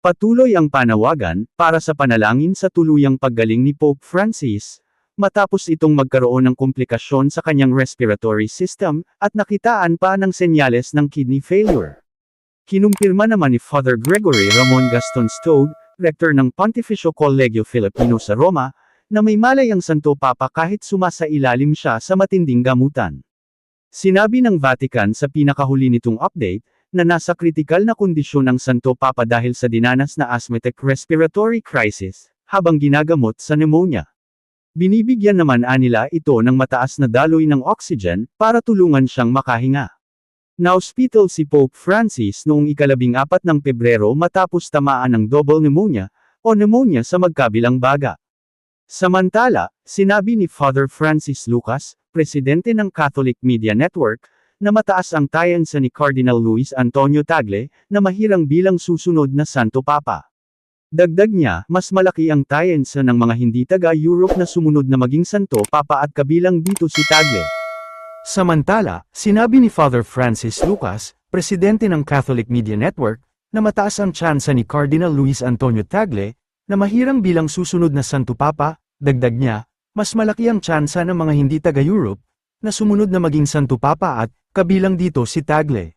Patuloy ang panawagan para sa panalangin sa tuluyang paggaling ni Pope Francis, matapos itong magkaroon ng komplikasyon sa kanyang respiratory system, at nakitaan pa ng senyales ng kidney failure. Kinumpirma naman ni Father Gregory Ramon Gaston Stode, rector ng Pontificio Collegio Filipino sa Roma, na may malay ang Santo Papa kahit sumasailalim siya sa matinding gamutan. Sinabi ng Vatican sa pinakahuli nitong update, na nasa kritikal na kondisyon ang Santo Papa dahil sa dinanas na asthmatic respiratory crisis, habang ginagamot sa pneumonia. Binibigyan naman nila ito ng mataas na daloy ng oxygen, para tulungan siyang makahinga. Na-hospital si Pope Francis noong 14 ng Pebrero matapos tamaan ng double pneumonia, o pneumonia sa magkabilang baga. Samantala, sinabi ni Father Francis Lucas, presidente ng Catholic Media Network, na mataas ang tayansa ni Cardinal Luis Antonio Tagle, na mahirang bilang susunod na Santo Papa. Dagdag niya, mas malaki ang tayansa ng mga hindi taga-Europe na sumunod na maging Santo Papa at kabilang dito si Tagle. Samantala, sinabi ni Father Francis Lucas, presidente ng Catholic Media Network, na mataas ang tsansa ni Cardinal Luis Antonio Tagle, na mahirang bilang susunod na Santo Papa. Dagdag niya, mas malaki ang tsansa ng mga hindi taga-Europe, na sumunod na maging Santo Papa at, kabilang dito si Tagle.